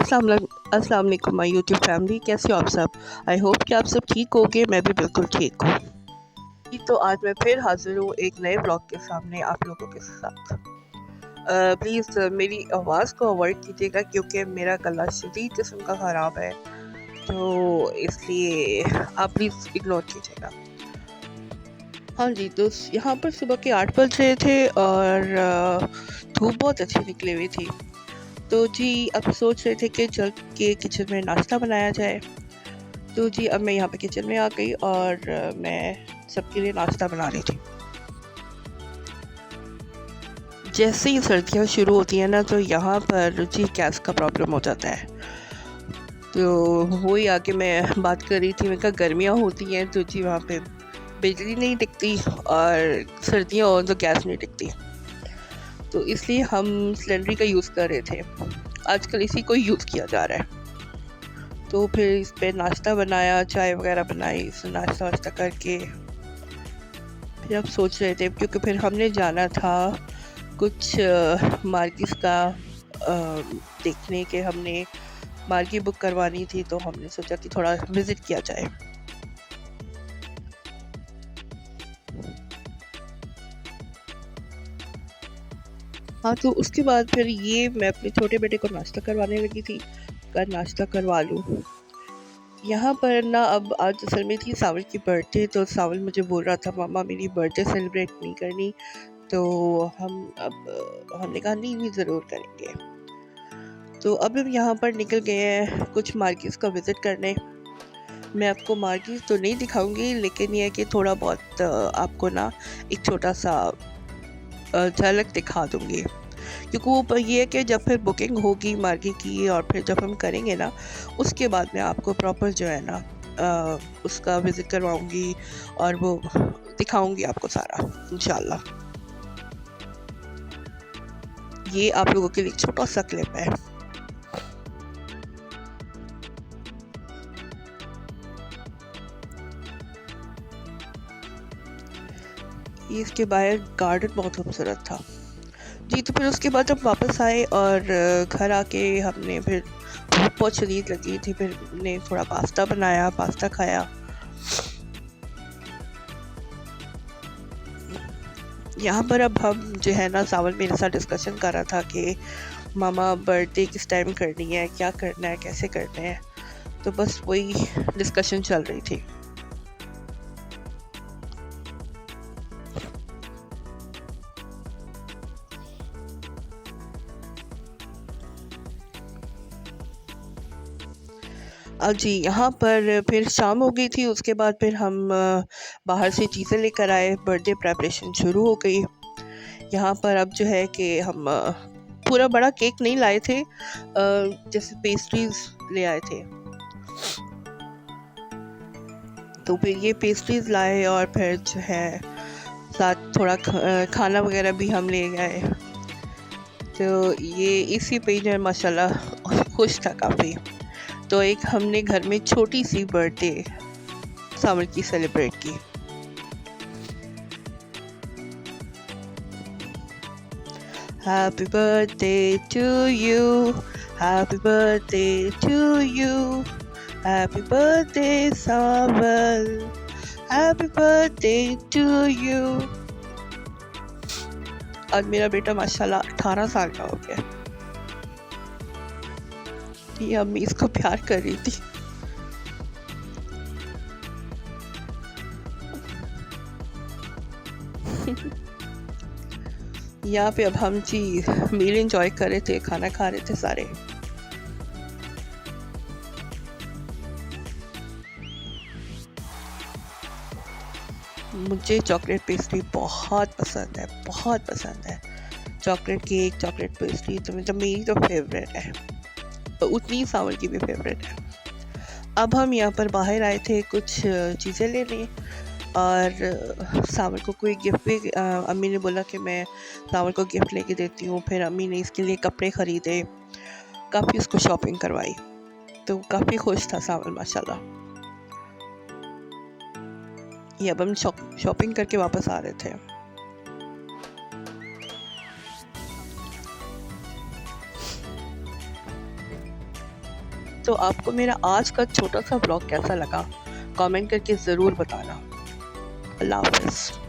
अस्सलाम वालेकुम my YouTube family, कैसे हो आप सब। आई होप कि आप सब ठीक होगे। मैं भी बिल्कुल ठीक हूँ। तो आज मैं फिर हाजिर हूँ एक नए ब्लॉग के सामने आप लोगों के साथ। प्लीज़ मेरी आवाज़ को अवॉइड कीजिएगा क्योंकि मेरा गला शदीद किस्म का ख़राब है, तो इसलिए आप प्लीज़ इग्नोर कीजिएगा। हाँ जी, तो यहाँ पर सुबह के 8 बज रहे थे और धूप बहुत अच्छी निकली हुई थी। तो जी अब सोच रहे थे कि चल के किचन में नाश्ता बनाया जाए। तो जी अब मैं यहाँ पे किचन में आ गई और मैं सबके लिए नाश्ता बना रही थी। जैसे ही सर्दियाँ शुरू होती हैं ना, तो यहाँ पर जी गैस का प्रॉब्लम हो जाता है। तो वही आके मैं बात कर रही थी, मैंने कहा गर्मियाँ होती हैं तो जी वहाँ पे बिजली नहीं टिकती और सर्दियाँ हो तो गैस नहीं टिकती, तो इसलिए हम सिलेंडर का यूज़ कर रहे थे। आजकल इसी को यूज़ किया जा रहा है। तो फिर इस पे नाश्ता बनाया, चाय वगैरह बनाई, इस नाश्ता वाश्ता करके फिर अब सोच रहे थे, क्योंकि फिर हमने जाना था कुछ मार्किस का देखने के, हमने मार्की बुक करवानी थी, तो हमने सोचा कि थोड़ा विज़िट किया जाए। हाँ, तो उसके बाद फिर ये मैं अपने छोटे बेटे को नाश्ता करवाने लगी थी, कर नाश्ता करवा लूँ। यहाँ पर ना अब आज असल में थी सावल की बर्थडे, तो सावल मुझे बोल रहा था मामा मेरी बर्थडे सेलिब्रेट नहीं करनी, तो हमने कहा नहीं ज़रूर करेंगे। तो अब हम यहाँ पर निकल गए हैं कुछ मार्केट्स का विज़िट करने। मैं आपको मार्केट तो नहीं दिखाऊंगी, लेकिन ये है कि थोड़ा बहुत आपको ना एक छोटा सा झलक दिखा दूंगी, क्योंकि वो ये है कि जब फिर बुकिंग होगी मार्केट की और फिर जब हम करेंगे ना, उसके बाद मैं आपको प्रॉपर जो है ना उसका विज़िट करवाऊंगी और वो दिखाऊंगी आपको सारा इंशाल्लाह। ये आप लोगों के लिए छोटा सा क्लिप है। ये इसके बाहर गार्डन बहुत खूबसूरत था जी। तो फिर उसके बाद जब वापस आए और घर आके हमने फिर भूख बहुत शदीद लगी थी, फिर हमने थोड़ा पास्ता बनाया, पास्ता खाया। यहाँ पर अब हम जो है ना, सावन मेरे साथ डिस्कशन कर रहा था कि मामा बर्थडे किस टाइम करनी है, क्या करना है, कैसे करना है, तो बस वही डिस्कशन चल रही थी। जी यहाँ पर फिर शाम हो गई थी, उसके बाद फिर हम बाहर से चीज़ें लेकर आए, बर्थडे प्रेपरेशन शुरू हो गई। यहाँ पर अब जो है कि हम पूरा बड़ा केक नहीं लाए थे, जैसे पेस्ट्रीज ले आए थे। तो फिर ये पेस्ट्रीज लाए और फिर जो है साथ थोड़ा खाना वगैरह भी हम ले गए। तो ये इसी पे जो है माशाल्लाह खुश था काफ़ी। तो एक हमने घर में छोटी सी बर्थडे सावर की सेलिब्रेट की। Happy birthday to you, happy birthday to you, happy birthday सावल, हैप्पी बर्थडे टू यू। आज मेरा बेटा माशाल्लाह 18 साल का हो गया। ये अम्मी इसको प्यार कर रही थी। यहाँ पे अब हम जी मील एंजॉय कर रहे थे, खाना खा रहे थे सारे। मुझे चॉकलेट पेस्ट्री बहुत पसंद है, बहुत पसंद है। चॉकलेट केक, चॉकलेट पेस्ट्री तो मतलब मेरी तो फेवरेट है, तो उतनी ही सावर की भी फेवरेट है। अब हम यहाँ पर बाहर आए थे कुछ चीज़ें लेने, और सावर को कोई गिफ्ट भी अम्मी ने बोला कि मैं सावर को गिफ्ट लेके देती हूँ। फिर अम्मी ने इसके लिए कपड़े ख़रीदे, काफ़ी उसको शॉपिंग करवाई, तो काफ़ी खुश था सावर माशाल्लाह। ये अब हम शॉपिंग करके वापस आ रहे थे। तो आपको मेरा आज का छोटा सा ब्लॉग कैसा लगा कमेंट करके ज़रूर बताना। अल्लाह हाफ़िज़।